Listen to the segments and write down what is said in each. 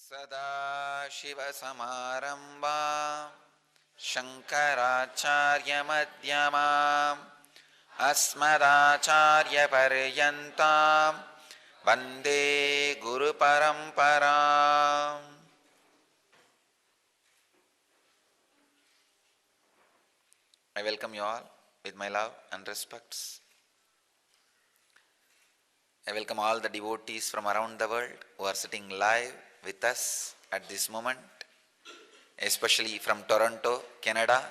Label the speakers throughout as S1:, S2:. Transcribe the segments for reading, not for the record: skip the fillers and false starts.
S1: Sadashivasamarambham Shankaracharyamadhyamam Asmadacharyaparyantam Vande Guru Paramparam. I welcome you all with my love and respects. I welcome all the devotees from around the world who are sitting live with us at this moment, especially from Toronto, Canada.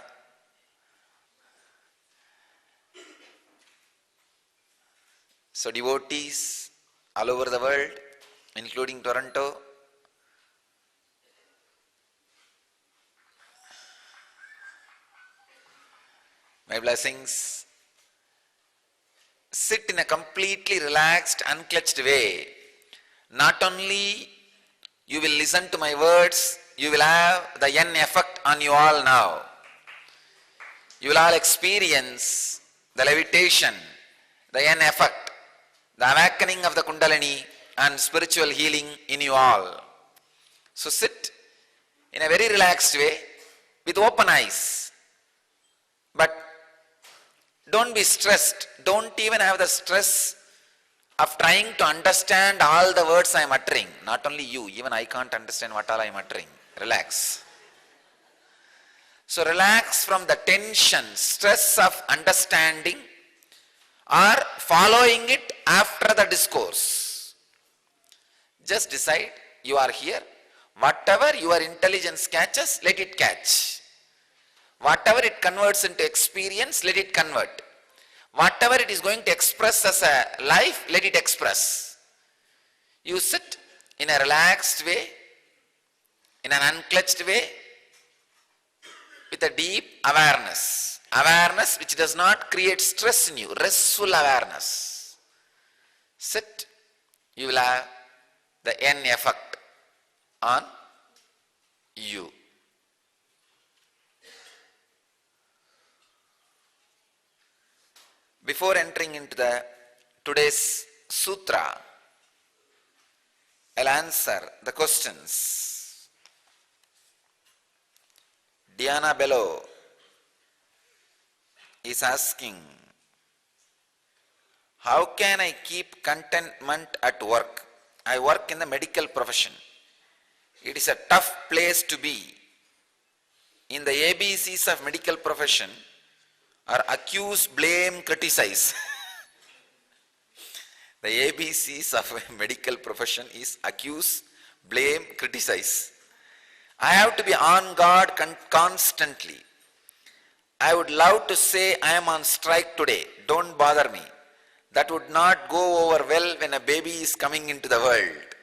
S1: So devotees all over the world, including Toronto, my blessings. Sit in a completely relaxed, unclutched way. Not only you will listen to my words, you will have the yen effect on you all now. You will all experience the levitation, the yen effect, the awakening of the Kundalini and spiritual healing in you all. So sit in a very relaxed way with open eyes. But don't be stressed. Don't even have the stress of trying to understand all the words I am uttering. Not only you, even I can't understand what all I am uttering. Relax. So relax from the tension, stress of understanding or following it after the discourse. Just decide you are here. Whatever your intelligence catches, let it catch. Whatever it converts into experience, let it convert. Whatever it is going to express as a life, let it express. You sit in a relaxed way, in an unclutched way, with a deep awareness. Awareness which does not create stress in you, restful awareness. Sit, you will have the N effect on you. Before entering into today's sutra, I'll answer the questions. Diana Bello is asking, how can I keep contentment at work? I work in the medical profession. It is a tough place to be. In the ABCs of medical profession are accuse, blame, criticize. The ABCs of a medical profession is accuse, blame, criticize. I have to be on guard constantly. I would love to say I am on strike today. Don't bother me. That would not go over well when a baby is coming into the world.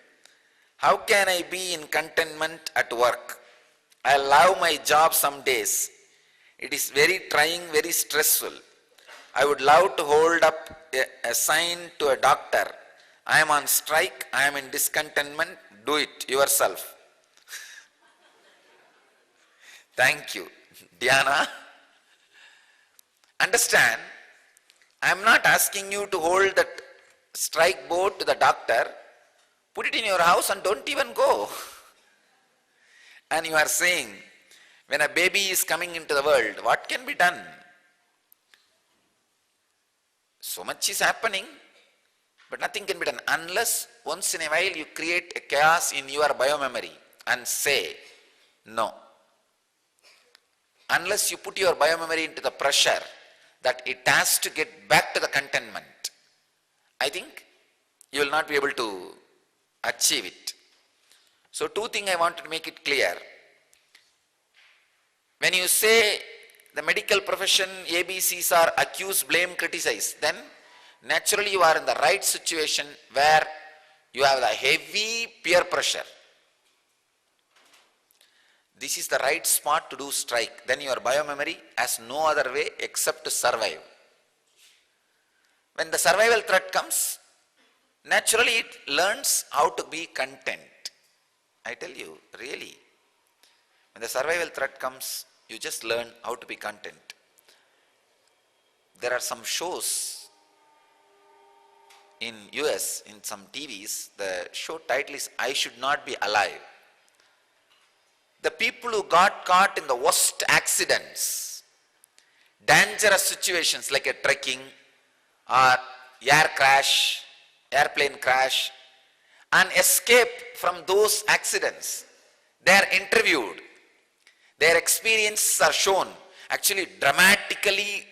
S1: How can I be in contentment at work? I love my job some days. It is very trying, very stressful. I would love to hold up a sign to a doctor. I am on strike, I am in discontentment, do it yourself. Thank you. Diana, understand, I am not asking you to hold that strike board to the doctor. Put it in your house and don't even go. And you are saying, when a baby is coming into the world, what can be done? So much is happening, but nothing can be done unless once in a while you create a chaos in your biomemory and say, no. Unless you put your biomemory into the pressure that it has to get back to the contentment, I think you will not be able to achieve it. So two things I want to make it clear. When you say the medical profession ABCs are accuse, blame, criticize, then naturally you are in the right situation where you have the heavy peer pressure. This is the right spot to do strike. Then your biomemory has no other way except to survive. When the survival threat comes, naturally it learns how to be content. I tell you, really. When the survival threat comes, you just learn how to be content. There are some shows in US, in some TVs, the show title is I Should Not Be Alive. The people who got caught in the worst accidents, dangerous situations like a trekking or airplane crash, and escape from those accidents, they are interviewed. Their experiences are shown, actually dramatically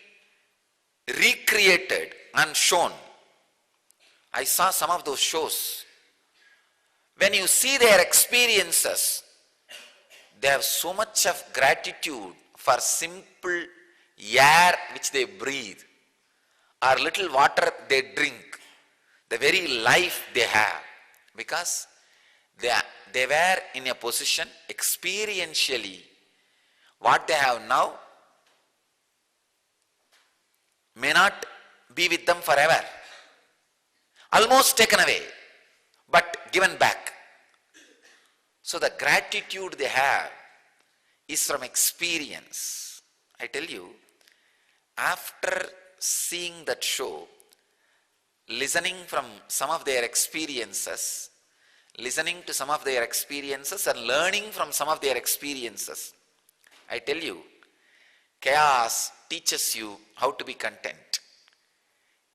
S1: recreated and shown. I saw some of those shows. When you see their experiences, they have so much of gratitude for simple air which they breathe, or little water they drink, the very life they have, because they were in a position experientially, what they have now may not be with them forever. Almost taken away, but given back. So the gratitude they have is from experience. I tell you, after seeing that show, listening from some of their experiences, listening to some of their experiences and learning from some of their experiences, I tell you, chaos teaches you how to be content.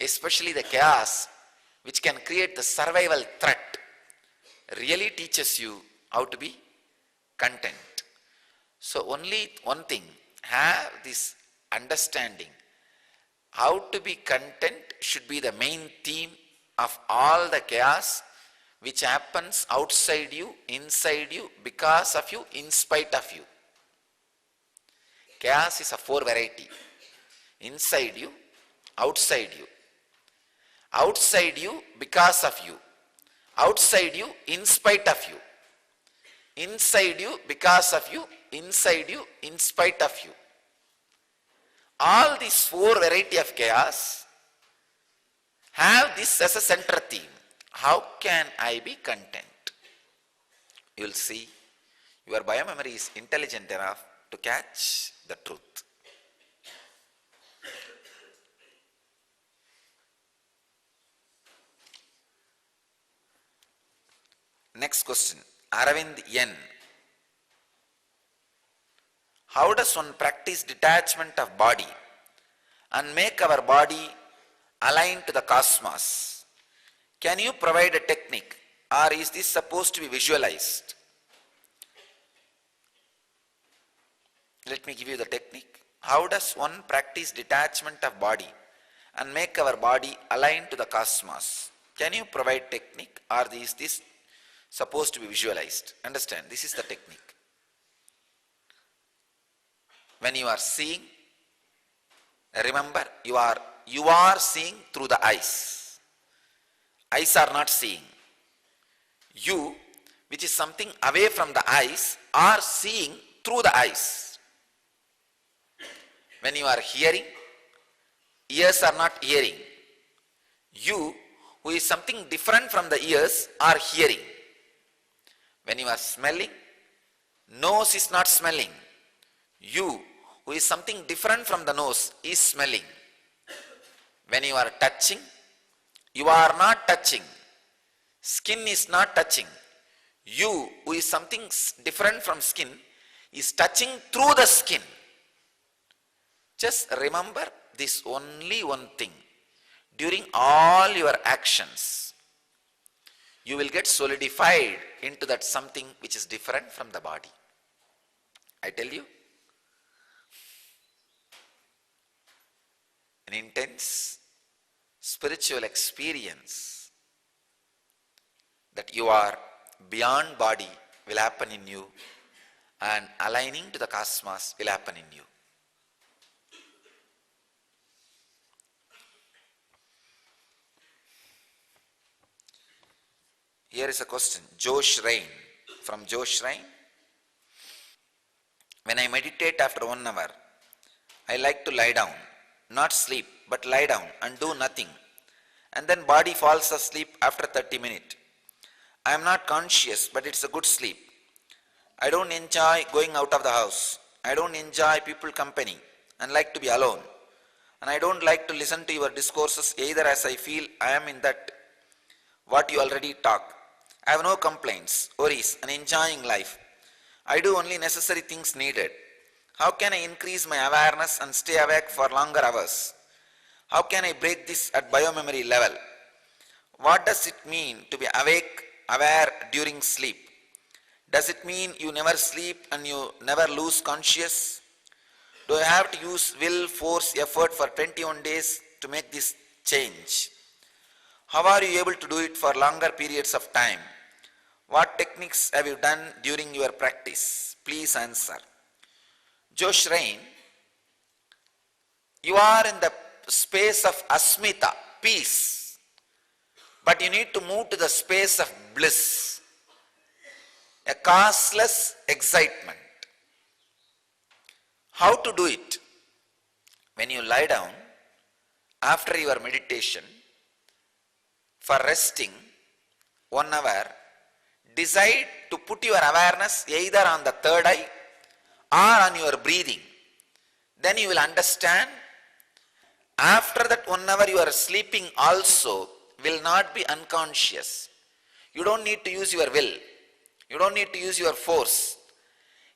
S1: Especially the chaos which can create the survival threat really teaches you how to be content. So only one thing, have this understanding. How to be content should be the main theme of all the chaos which happens outside you, inside you, because of you, in spite of you. Chaos is a 4 variety. Inside you, outside you. Outside you because of you. Outside you in spite of you. Inside you because of you. Inside you in spite of you. All these 4 variety of chaos have this as a center theme. How can I be content? You will see your biomemory is intelligent enough to catch the truth. Next question, Aravind N. How does one practice detachment of body and make our body align to the cosmos? Can you provide a technique, or is this supposed to be visualized? Let me give you the technique. How does one practice detachment of body and make our body align to the cosmos? Can you provide technique, or is this supposed to be visualized? Understand, this is the technique. When you are seeing, remember, you are seeing through the eyes. Eyes are not seeing. You, which is something away from the eyes, are seeing through the eyes. When you are hearing, ears are not hearing. You, who is something different from the ears, are hearing. When you are smelling, nose is not smelling. You, who is something different from the nose, is smelling. When you are touching, you are not touching. Skin is not touching. You, who is something different from skin, is touching through the skin. Just remember this only one thing. During all your actions, you will get solidified into that something which is different from the body. I tell you, an intense spiritual experience that you are beyond body will happen in you, and aligning to the cosmos will happen in you. Here is a question, Josh Rain, from Josh Rain. When I meditate after 1 hour, I like to lie down, not sleep, but lie down and do nothing. And then body falls asleep after 30 minutes. I am not conscious, but it's a good sleep. I don't enjoy going out of the house. I don't enjoy people company and like to be alone. And I don't like to listen to your discourses either, as I feel I am in that what you already talk. I have no complaints, worries, and enjoying life. I do only necessary things needed. How can I increase my awareness and stay awake for longer hours? How can I break this at biomemory level? What does it mean to be awake, aware during sleep? Does it mean you never sleep and you never lose conscious? Do I have to use will, force, effort for 21 days to make this change? How are you able to do it for longer periods of time? What techniques have you done during your practice? Please answer. Josh Rain, you are in the space of asmita, peace, but you need to move to the space of bliss, a causeless excitement. How to do it? When you lie down, after your meditation, for resting 1 hour, decide to put your awareness either on the third eye or on your breathing. Then you will understand, after that 1 hour you are sleeping also will not be unconscious. You don't need to use your will. You don't need to use your force.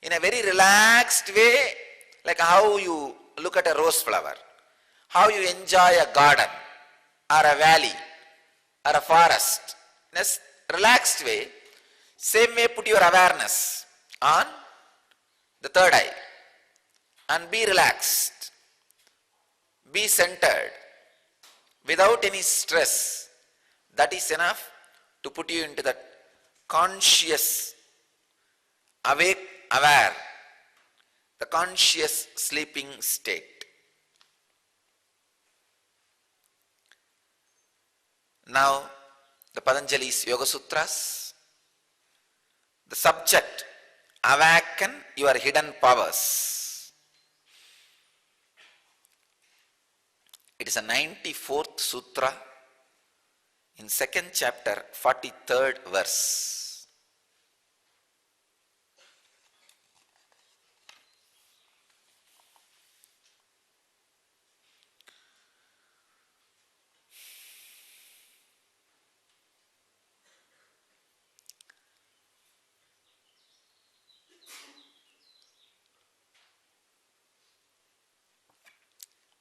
S1: In a very relaxed way, like how you look at a rose flower, how you enjoy a garden or a valley or a forest. In a relaxed way, same way put your awareness on the third eye and be relaxed, be centered, without any stress. That is enough to put you into that conscious, awake, aware, the conscious sleeping state. Now, the Patanjali's Yoga Sutras, the subject, awaken your hidden powers. It is a 94th sutra in 2nd chapter, 43rd verse.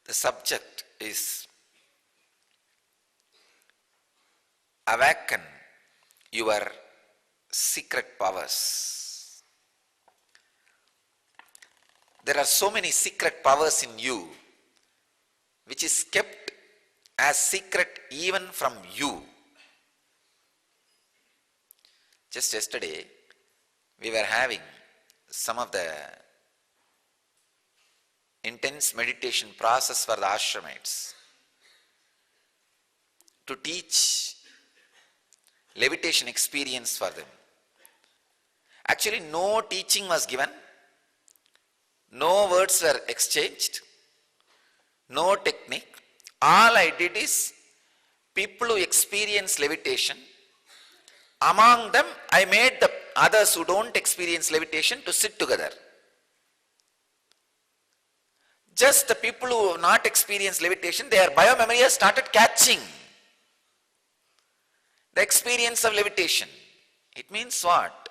S1: The subject is awaken your secret powers. There are so many secret powers in you which is kept as secret even from you. Just yesterday we were having some of the intense meditation process for the ashramites to teach levitation experience for them. Actually, no teaching was given, no words were exchanged, no technique. All I did is people who experience levitation, among them I made the others who don't experience levitation to sit together. Just the people who have not experienced levitation, their biomemory has started catching the experience of levitation. It means what?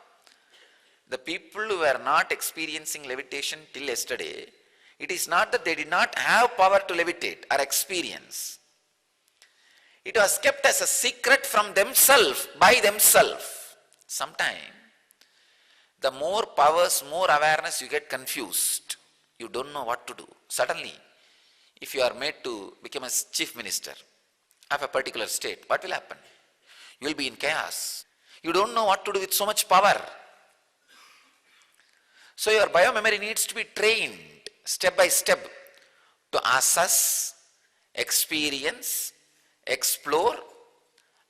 S1: The people who were not experiencing levitation till yesterday, it is not that they did not have power to levitate or experience. It was kept as a secret from themselves, by themselves. Sometimes, the more powers, more awareness, you get confused. You don't know what to do. Suddenly, if you are made to become a chief minister of a particular state, what will happen? You will be in chaos. You don't know what to do with so much power. So your biomemory needs to be trained step by step to assess, experience, explore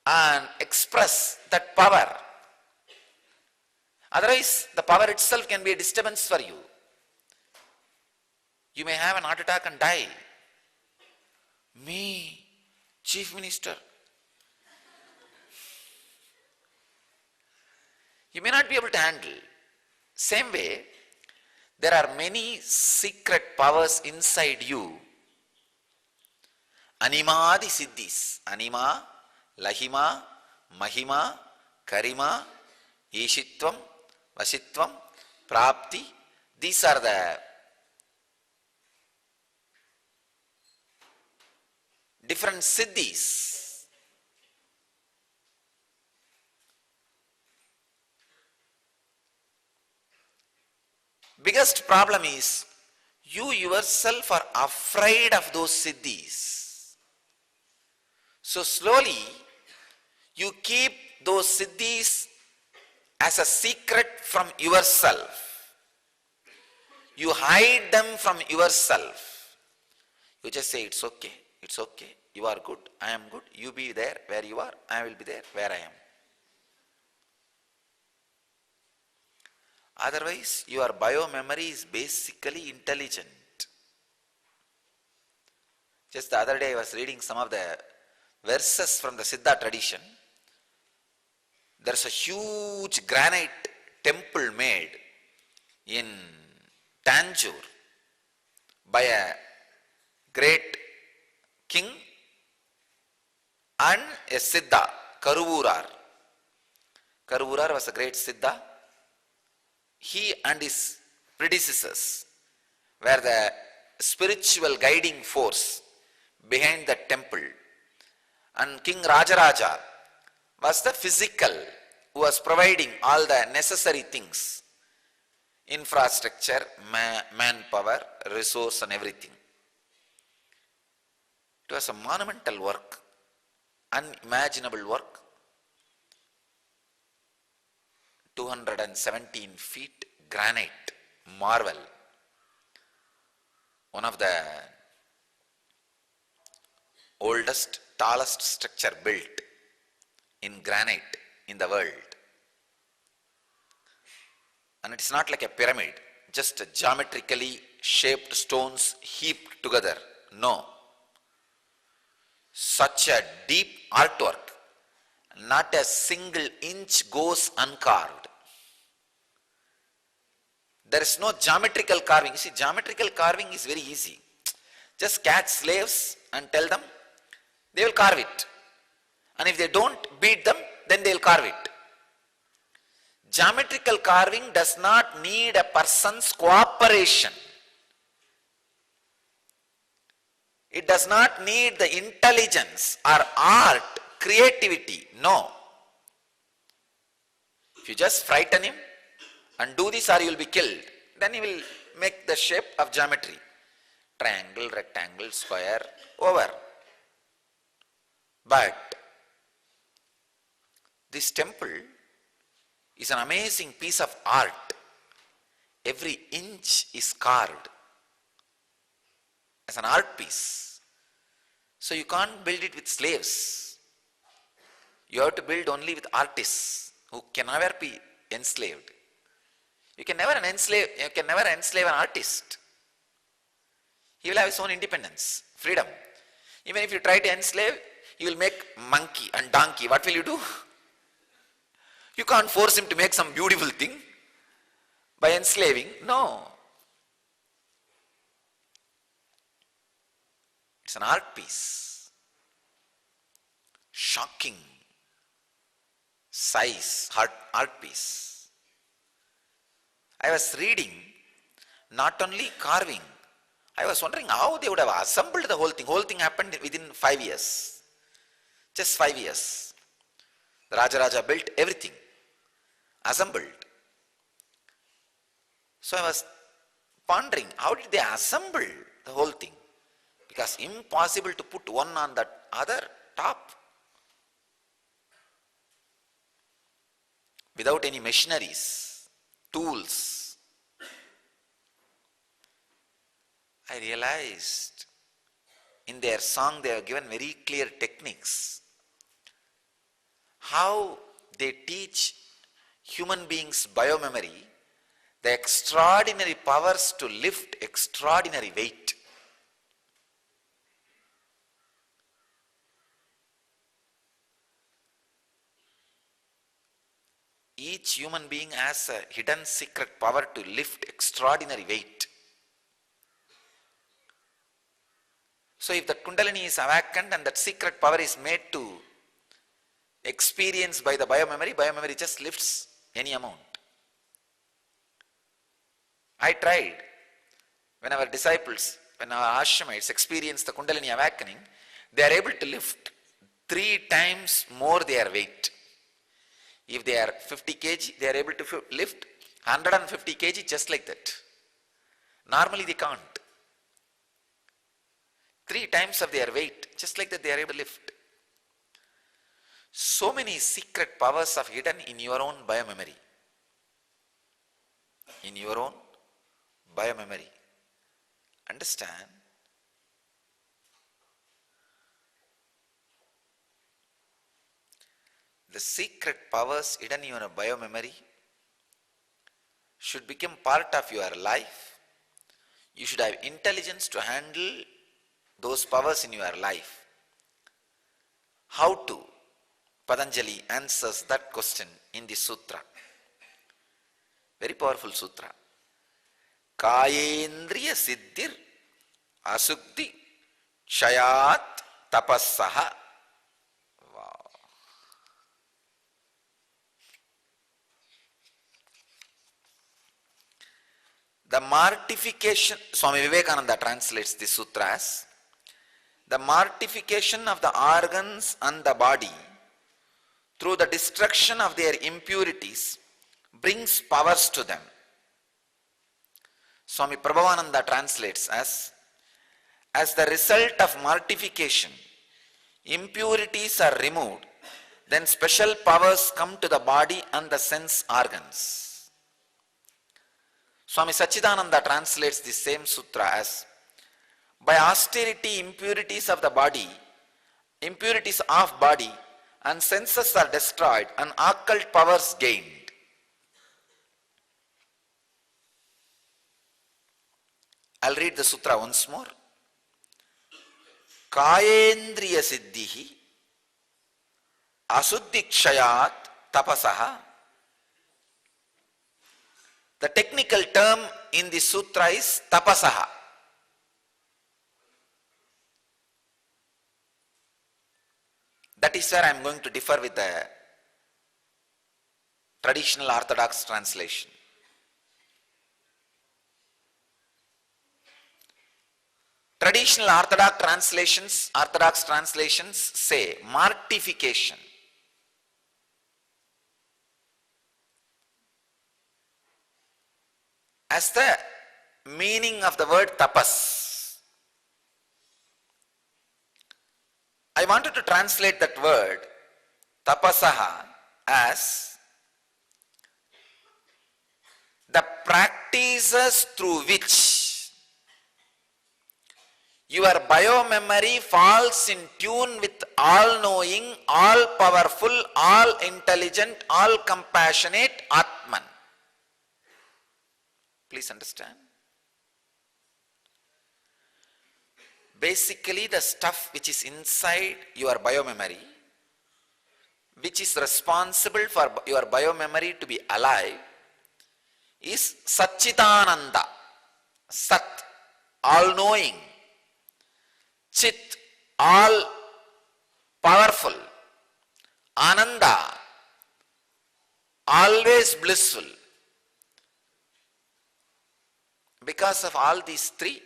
S1: and express that power. Otherwise, the power itself can be a disturbance for you. You may have an heart attack and die. Me, chief minister. You may not be able to handle. Same way, there are many secret powers inside you. Animadi siddhis. Anima, Lahima, Mahima, Karima, Ishitvam, Vasitvam, prapti. These are the different siddhis. Biggest problem is you yourself are afraid of those siddhis. So slowly you keep those siddhis as a secret from yourself. You hide them from yourself. You just say, it's okay, you are good, I am good, you be there where you are, I will be there where I am. Otherwise, your bio-memory is basically intelligent. Just the other day I was reading some of the verses from the Siddha tradition. There's a huge granite temple made in Tanjore by a great king and a Siddha, Karuvurar. Karuvurar was a great Siddha. He and his predecessors were the spiritual guiding force behind the temple. And King Rajaraja was the physical who was providing all the necessary things, infrastructure, manpower, resource and everything. It was a monumental work, unimaginable work. 217 feet granite, marble. One of the oldest, tallest structure built in granite in the world. And it's not like a pyramid, just geometrically shaped stones heaped together. No. Such a deep artwork, not a single inch goes uncarved. There is no geometrical carving. You see, geometrical carving is very easy. Just catch slaves and tell them, they will carve it. And if they don't beat them, then they will carve it. Geometrical carving does not need a person's cooperation. It does not need the intelligence or art, creativity. No. If you just frighten him and do this or you will be killed, then he will make the shape of geometry. Triangle, rectangle, square, over. But this temple is an amazing piece of art. Every inch is carved as an art piece. So you can't build it with slaves. You have to build only with artists who can never be enslaved. You can never enslave an artist. He will have his own independence, freedom. Even if you try to enslave, he will make monkey and donkey. What will you do? You can't force him to make some beautiful thing by enslaving. No. It's an art piece. Shocking size, art piece. I was reading, not only carving, I was wondering how they would have assembled the whole thing. Whole thing happened within 5 years. Just 5 years. The Rajaraja built everything, assembled. So I was pondering, how did they assemble the whole thing? Because impossible to put one on the other top without any machineries, tools. I realized in their song they have given very clear techniques. How they teach human beings biomemory, the extraordinary powers to lift extraordinary weight. Each human being has a hidden secret power to lift extraordinary weight. So if that Kundalini is awakened and that secret power is made to experience by the biomemory, biomemory just lifts any amount. I tried. When our disciples, when our ashramites experience the Kundalini awakening, they are able to lift 3 times more their weight. If they are 50 kg, they are able to lift 150 kg just like that. Normally they can't. 3 times of their weight, just like that they are able to lift. So many secret powers are hidden in your own biomemory. In your own biomemory. Understand? The secret powers hidden in your biomemory should become part of your life. You should have intelligence to handle those powers in your life. How to? Patanjali answers that question in the sutra. Very powerful sutra. Kayendriya siddhir asukti kshayat tapassaha. Wow. The mortification, Swami Vivekananda translates this sutra as the mortification of the organs and the body through the destruction of their impurities brings powers to them. Swami Prabhavananda translates as the result of mortification, impurities are removed, then special powers come to the body and the sense organs. Swami Sachidananda translates the same sutra as by austerity impurities of body and senses are destroyed and occult powers gained. I'll read the sutra once more. Kayendriya siddhihi asuddhikshayat tapasaha. The technical term in the sutra is tapasaha. That is where I am going to differ with the traditional orthodox translation. Traditional orthodox translations say mortification. As the meaning of the word tapas. I wanted to translate that word tapasaha as the practices through which your biomemory falls in tune with all-knowing, all-powerful, all-intelligent, all-compassionate Atman. Please understand. Basically, the stuff which is inside your biomemory, which is responsible for your biomemory to be alive, is Satchitananda, Sat, all-knowing, Chit, all-powerful, Ananda, always blissful. Because of all these three,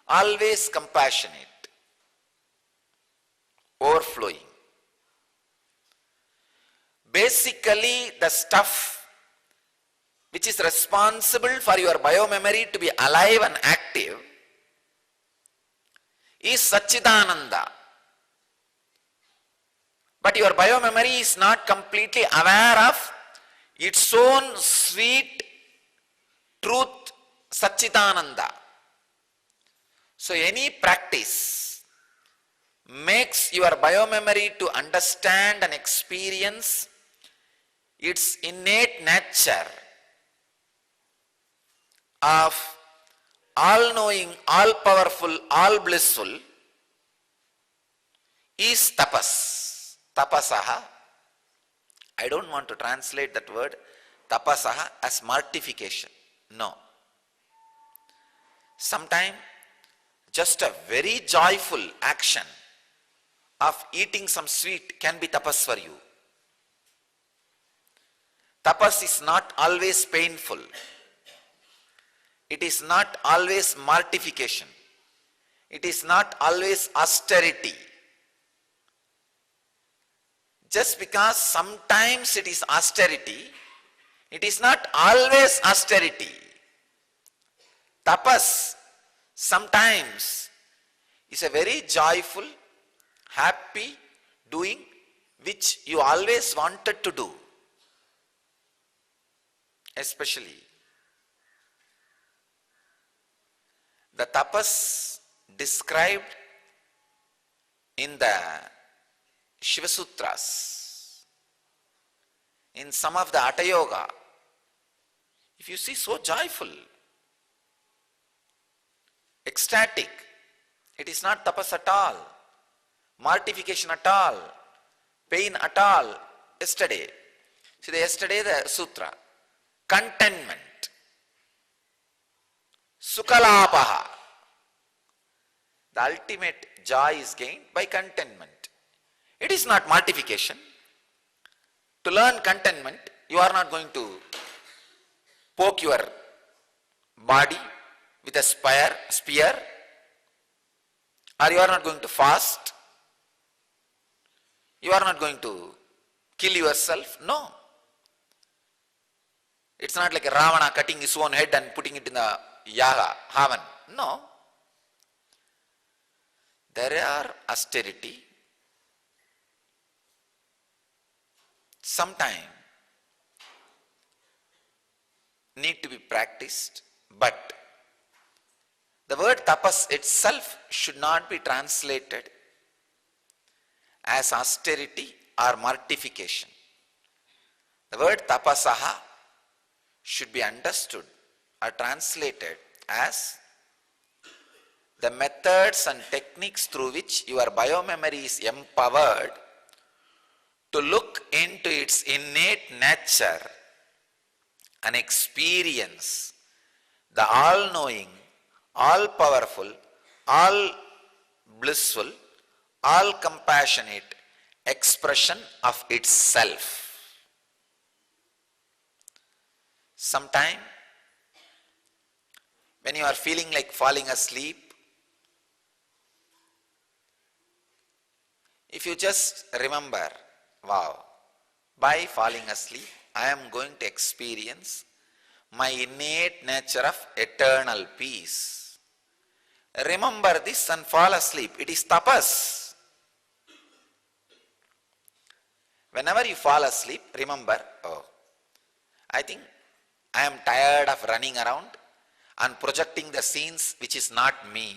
S1: always compassionate, overflowing. Basically, the stuff which is responsible for your biomemory to be alive and active is Satchidananda. But your biomemory is not completely aware of its own sweet truth, Satchidananda. So any practice makes your biomemory to understand and experience its innate nature of all-knowing, all-powerful, all-blissful is tapas. Tapasaha. I don't want to translate that word tapasaha as mortification. No. Sometimes just a very joyful action of eating some sweet can be tapas for you. Tapas is not always painful. It is not always mortification. It is not always austerity. Just because sometimes it is austerity, it is not always austerity. Tapas sometimes is a very joyful, happy doing which you always wanted to do. Especially the tapas described in the Shiva Sutras, in some of the Hatha Yoga, if you see, so joyful, ecstatic, it is not tapas at all, mortification at all, pain at all. Yesterday the sutra, contentment, sukhalapaha, the ultimate joy is gained by contentment. It is not mortification. To learn contentment, you are not going to poke your body with a spear, or you are not going to fast, you are not going to kill yourself. No. It's not like a Ravana cutting his own head and putting it in the yaga, havan. No. There are austerity. Sometime need to be practiced, but the word tapas itself should not be translated as austerity or mortification. The word tapasaha should be understood or translated as the methods and techniques through which your biomemory is empowered to look into its innate nature and experience the all-knowing, all-powerful, all-blissful, all-compassionate expression of itself. Sometime, when you are feeling like falling asleep, if you just remember, wow, by falling asleep, I am going to experience my innate nature of eternal peace. Remember this and fall asleep. It is tapas. Whenever you fall asleep, remember, oh, I think I am tired of running around and projecting the scenes which is not me.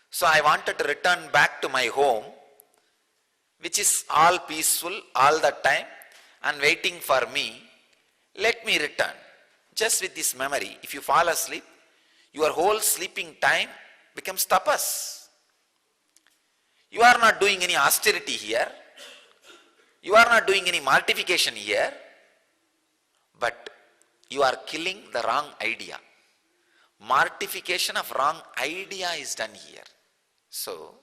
S1: So I wanted to return back to my home, which is all peaceful all the time and waiting for me. Let me return. Just with this memory, if you fall asleep, your whole sleeping time becomes tapas. You are not doing any austerity here. You are not doing any mortification here. But you are killing the wrong idea. Mortification of wrong idea is done here. So,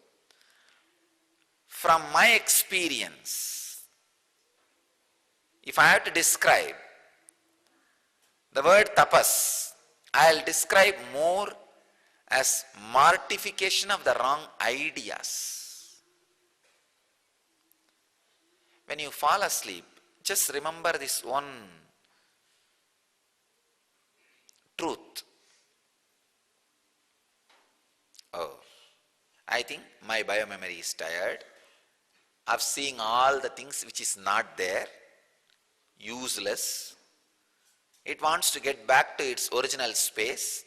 S1: from my experience, if I have to describe the word tapas, I'll describe more as mortification of the wrong ideas. When you fall asleep, just remember this one truth. Oh, I think my biomemory is tired of seeing all the things which is not there, useless. It wants to get back to its original space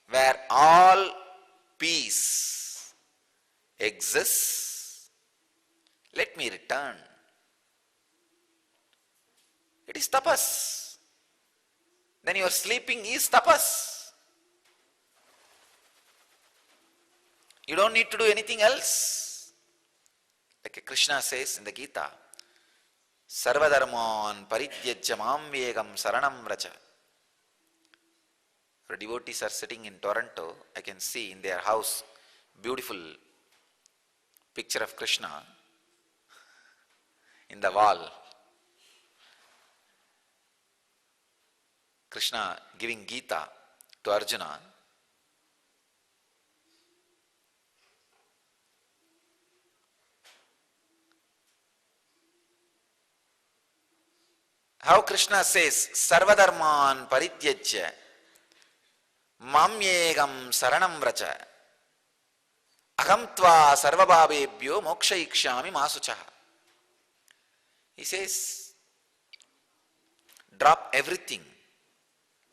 S1: where all peace exists. Let me return. It is tapas. Then your sleeping is tapas. You don't need to do anything else. Like Krishna says in the Gita, Sarvadharman parityajya mam vegam saranam vracha. Our devotees are sitting in Toronto. I can see in their house beautiful picture of Krishna in the wall. Krishna giving Gita to Arjuna, how Krishna says, Sarvadharman parityajya mamyegam saranam vracha aham tva sarvabhavebhyo mokshayikshami masuchaha. He says, drop everything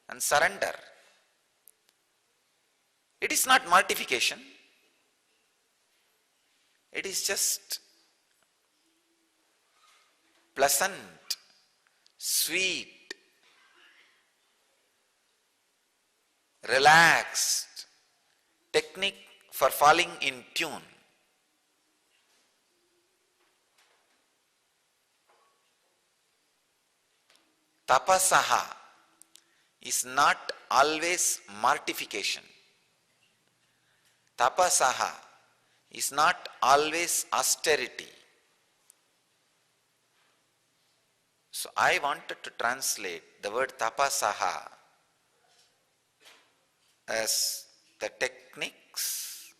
S1: and surrender. It is not mortification. It is just pleasant, sweet, relaxed technique for falling in tune. Tapasaha is not always mortification. Tapasaha is not always austerity. So I wanted to translate the word tapasaha as the techniques,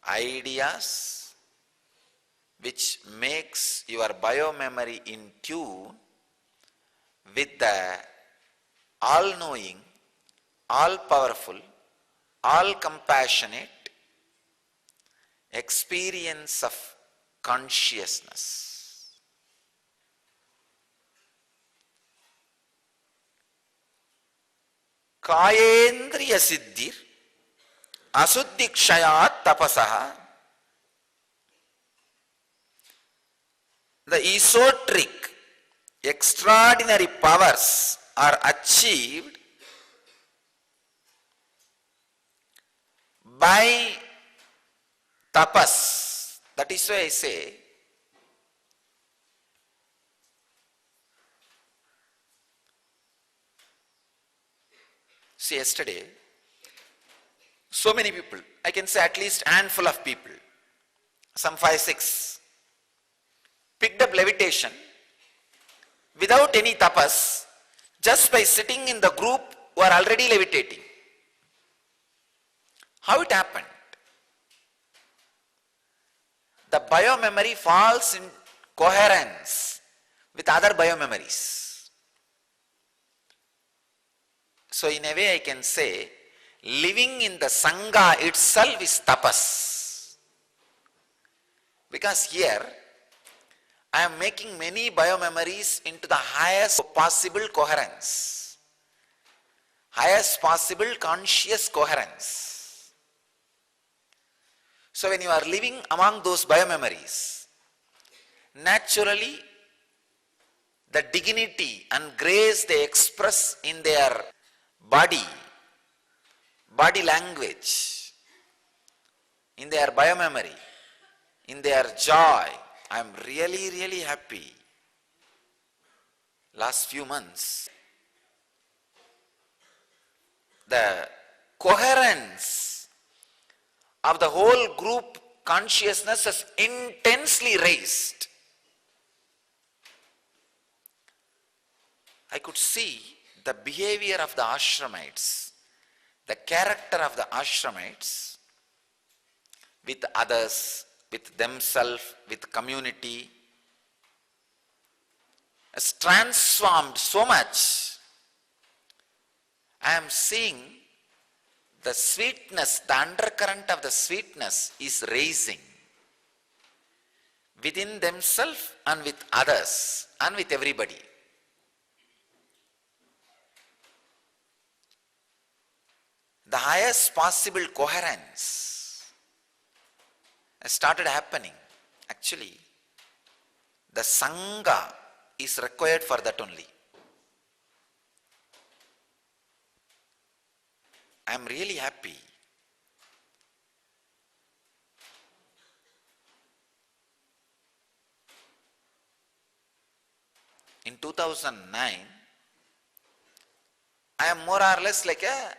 S1: ideas which makes your biomemory in tune with the all-knowing, all-powerful, all-compassionate experience of consciousness. Kayendriya siddhir asuddhikshayat tapasaha. The esoteric, extraordinary powers are achieved by tapas. That is why I say, see, yesterday, so many people, I can say at least handful of people, some 5, 6, picked up levitation without any tapas, just by sitting in the group who are already levitating. How it happened? The biomemory falls in coherence with other biomemories. So in a way I can say, living in the Sangha itself is tapas. Because here, I am making many biomemories into the highest possible coherence, highest possible conscious coherence. So when you are living among those biomemories, naturally the dignity and grace they express in their body language, in their biomemory, in their joy, I am really, really happy. Last few months, the coherence of the whole group consciousness is intensely raised. I could see the behavior of the ashramites, the character of the ashramites with others, with themselves, with community, has transformed so much. I am seeing the sweetness, the undercurrent of the sweetness is raising within themselves and with others and with everybody. The highest possible coherence started happening. Actually, the Sangha is required for that only. I am really happy. In 2009, I am more or less like a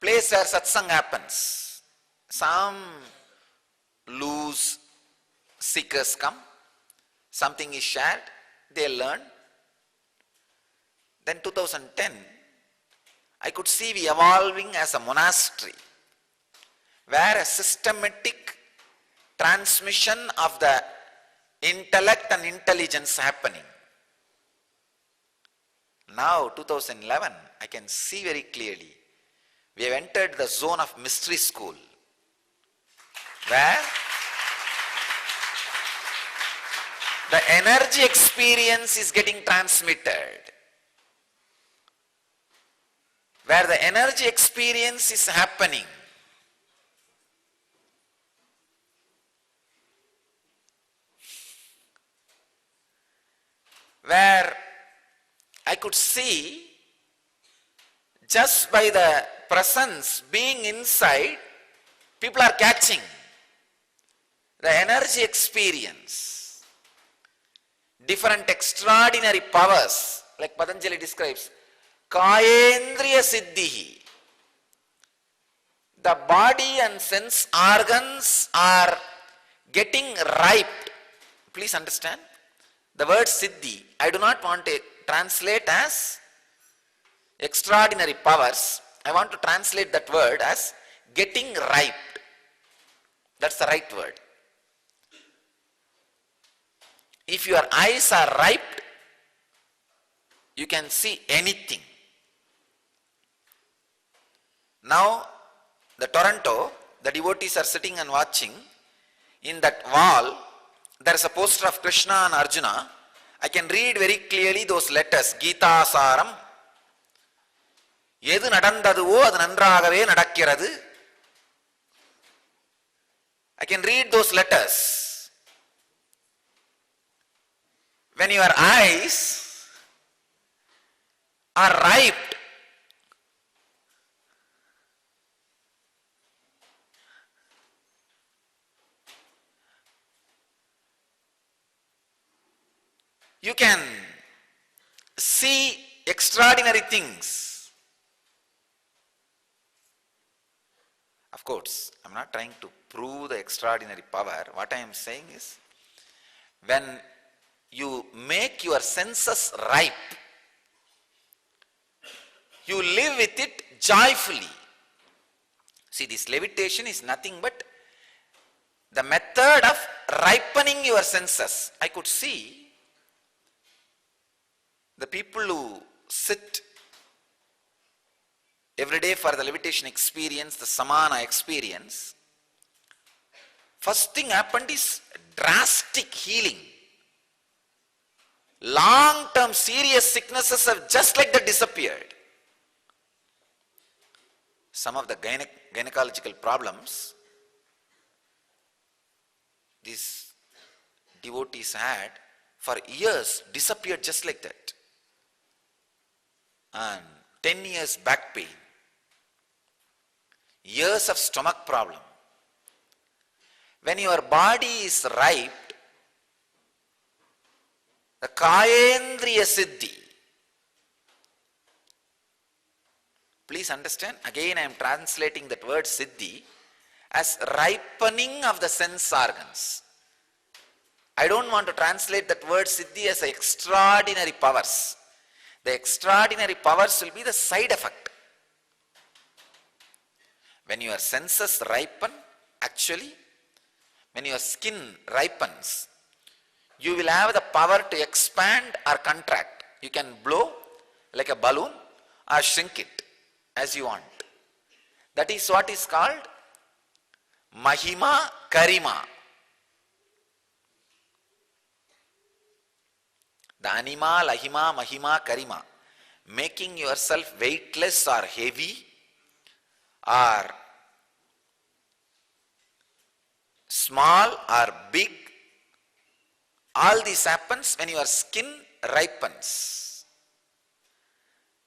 S1: place where satsang happens. Some loose seekers come, something is shared, they learn, Then 2010, I could see we evolving as a monastery, where a systematic transmission of the intellect and intelligence happening. Now 2011, I can see very clearly, we have entered the zone of mystery school, where the energy experience is getting transmitted. Where the energy experience is happening. Where I could see, just by the presence being inside, people are catching the energy experience. Different extraordinary powers, like Patanjali describes, Kayendriya Siddhihi. The body and sense organs are getting ripe. Please understand, the word Siddhi, I do not want to translate as extraordinary powers. I want to translate that word as getting ripe. That's the right word. If your eyes are ripe, you can see anything. Now, the Toronto, the devotees are sitting and watching. In that wall, there is a poster of Krishna and Arjuna. I can read very clearly those letters. Gita Saram. எது நடந்ததுவோ அது நன்றாகவே நடக்கிறது. I can read those letters. When your eyes are ripe, you can see extraordinary things. Of course, I am not trying to prove the extraordinary power. What I am saying is, when you make your senses ripe, you live with it joyfully. See, this levitation is nothing but the method of ripening your senses. I could see the people who sit every day for the levitation experience, the samana experience, first thing happened is drastic healing. Long-term serious sicknesses have just like that disappeared. Some of the gynecological problems these devotees had for years disappeared just like that. And 10 years back pain, years of stomach problem. When your body is ripe, the Kayendriya Siddhi. Please understand, again I am translating that word Siddhi as ripening of the sense organs. I don't want to translate that word Siddhi as extraordinary powers. The extraordinary powers will be the side effect. When your senses ripen, actually, when your skin ripens, you will have the power to expand or contract. You can blow like a balloon or shrink it as you want. That is what is called Mahima Karima. The anima, lahima, mahima, karima. Making yourself weightless or heavy or small or big. All this happens when your skin ripens.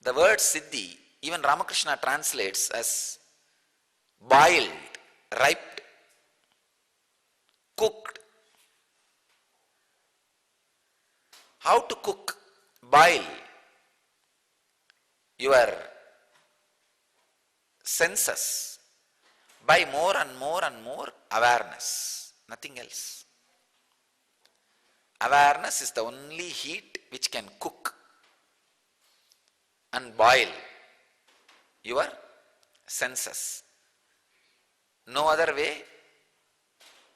S1: The word Siddhi, even Ramakrishna translates as boiled, ripe, cooked. How to cook? Boil your senses by more and more and more awareness, nothing else. Awareness is the only heat which can cook. and boil your senses. No other way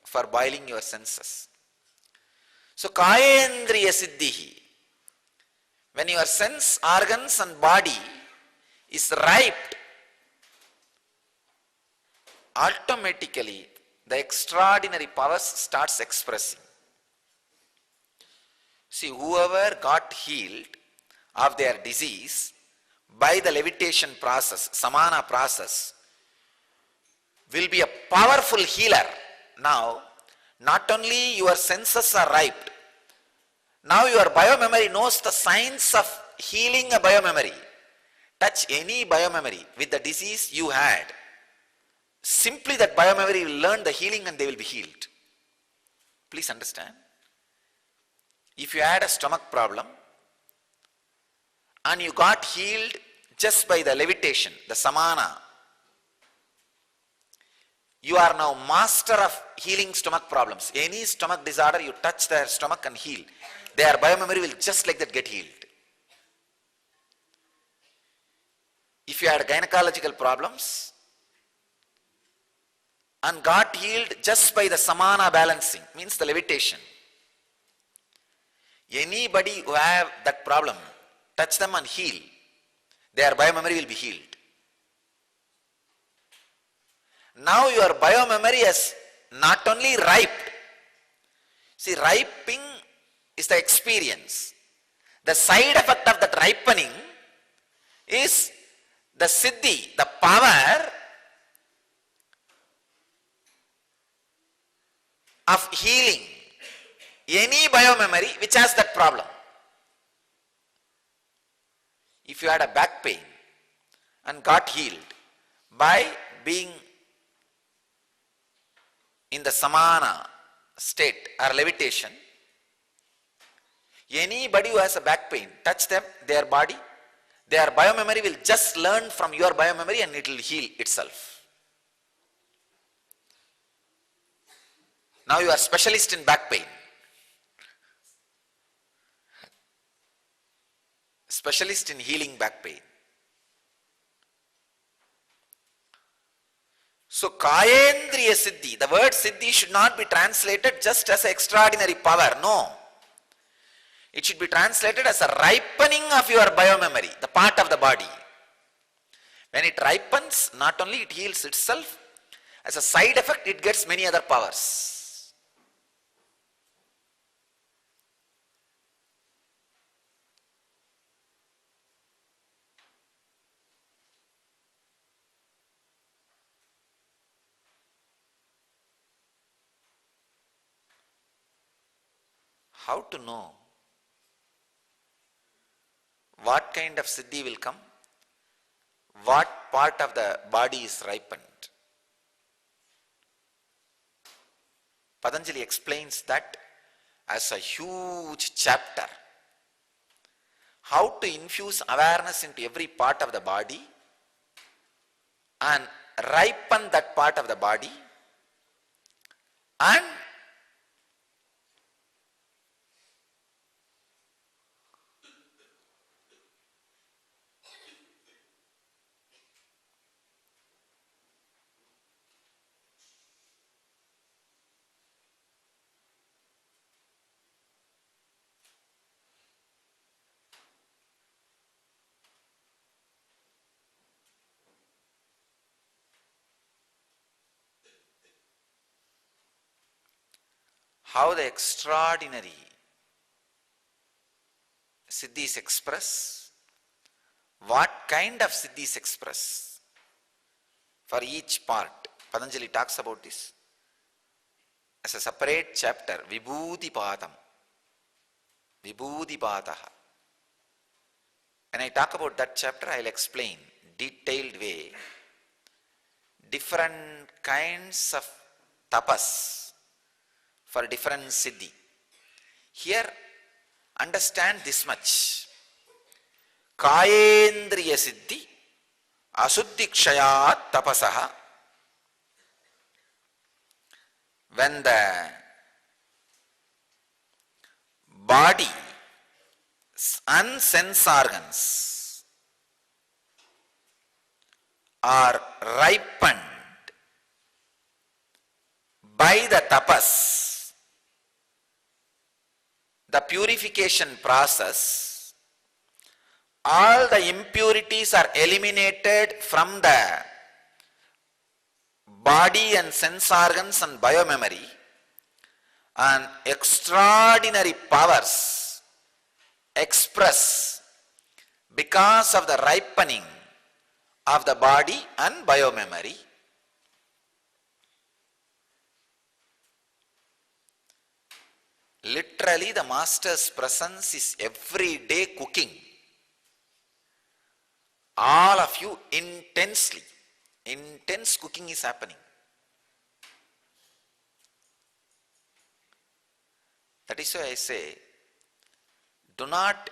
S1: for boiling your senses. So kayendriya siddhihi, when your sense organs and body is ripe, automatically the extraordinary powers starts expressing. See, whoever got healed of their disease by the levitation process, samana process, will be a powerful healer. Now, not only your senses are ripe, now your biomemory knows the science of healing a biomemory. Touch any biomemory with the disease you had. Simply that biomemory will learn the healing and they will be healed. Please understand. If you had a stomach problem and you got healed just by the levitation, the samana, you are now master of healing stomach problems. Any stomach disorder, you touch their stomach and heal. Their biomemory will just like that get healed. If you had gynecological problems and got healed just by the samana balancing, means the levitation. Anybody who have that problem, touch them and heal, their biomemory will be healed. Now your biomemory has not only riped. See, ripening is the experience. The side effect of that ripening is the siddhi, the power of healing any biomemory which has that problem. If you had a back pain and got healed by being in the samana state or levitation, anybody who has a back pain, touch them, their body, their biomemory will just learn from your biomemory and it will heal itself. Now you are specialist in back pain. Specialist in healing back pain. So kayendriya siddhi, the word siddhi should not be translated just as extraordinary power, no. It should be translated as a ripening of your biomemory, the part of the body. When it ripens, not only it heals itself, as a side effect it gets many other powers. How to know what kind of siddhi will come? What part of the body is ripened? Patanjali explains that as a huge chapter. How to infuse awareness into every part of the body and ripen that part of the body and how the extraordinary siddhis express, what kind of siddhis express for each part. Patanjali talks about this as a separate chapter, Vibhudipadam, Vibhudipadaha. When I talk about that chapter, I will explain detailed way different kinds of tapas for different siddhi. Here, understand this much. Kayendriya siddhi asuddhikshayat tapasaha. When the body and sense organs are ripened by the tapas, the purification process, all the impurities are eliminated from the body and sense organs and biomemory, and extraordinary powers express because of the ripening of the body and biomemory. Literally, the Master's presence is every day cooking. All of you intensely, intense cooking is happening. That is why I say, do not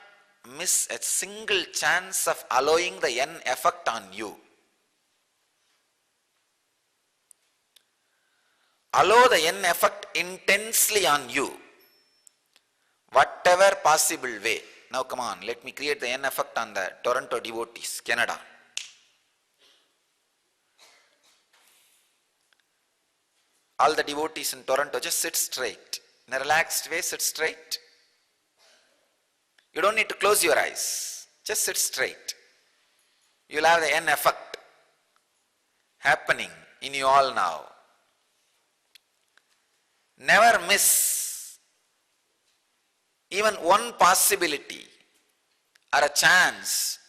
S1: miss a single chance of allowing the N effect on you. Allow the N effect intensely on you, whatever possible way. Now come on, let me create the N effect on the Toronto devotees, Canada. All the devotees in Toronto, just sit straight. In a relaxed way, sit straight. You don't need to close your eyes. Just sit straight. You will have the N effect happening in you all now. Never miss even one possibility or a chance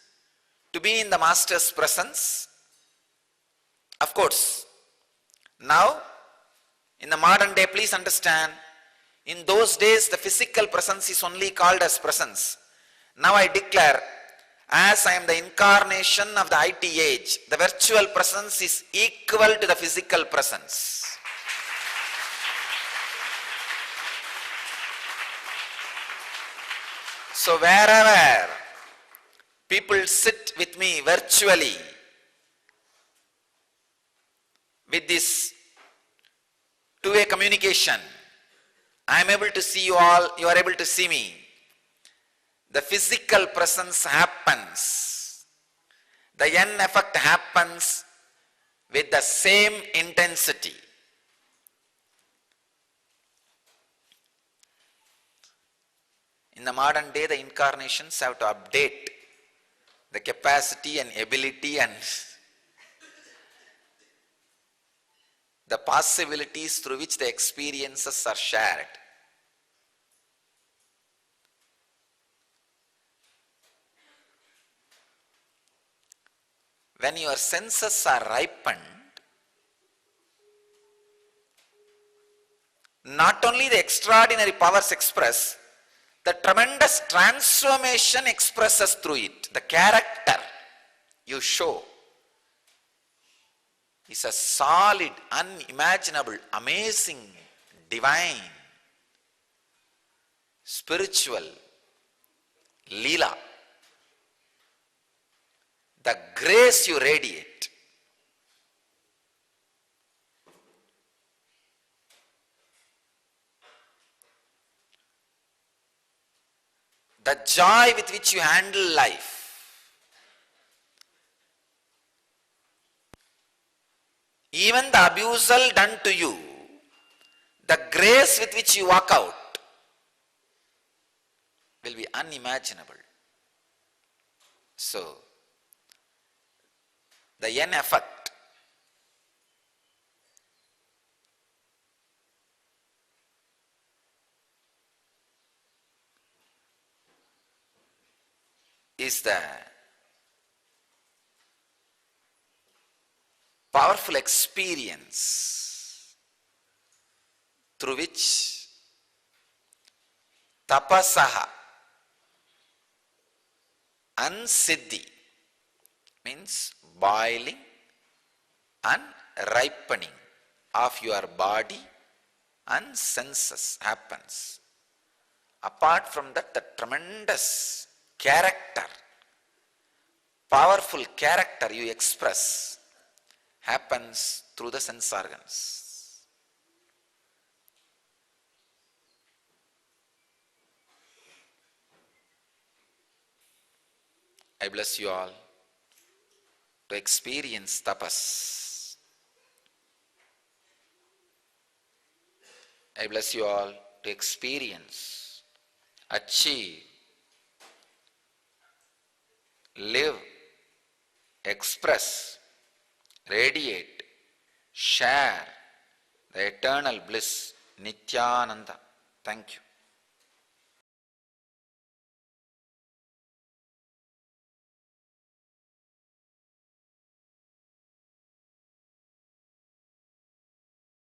S1: to be in the Master's presence. Of course, now in the modern day, please understand, in those days the physical presence is only called as presence. Now I declare, as I am the incarnation of the IT age, the virtual presence is equal to the physical presence. So wherever people sit with me virtually, with this two-way communication, I am able to see you all, you are able to see me. The physical presence happens. The N effect happens with the same intensity. In the modern day, the incarnations have to update the capacity and ability and the possibilities through which the experiences are shared. When your senses are ripened, not only the extraordinary powers express, the tremendous transformation expresses through it. The character you show is a solid, unimaginable, amazing, divine, spiritual Leela. The grace you radiate, the joy with which you handle life, even the abusal done to you, the grace with which you walk out will be unimaginable. So, the N effect is the powerful experience through which tapasaha and siddhi, means boiling and ripening of your body and senses happens. Apart from that, the tremendous character, powerful character you express happens through the sense organs. I bless you all to experience tapas. I bless you all to experience, achieve, live, express, radiate, share the eternal bliss, Nityananda. Thank you.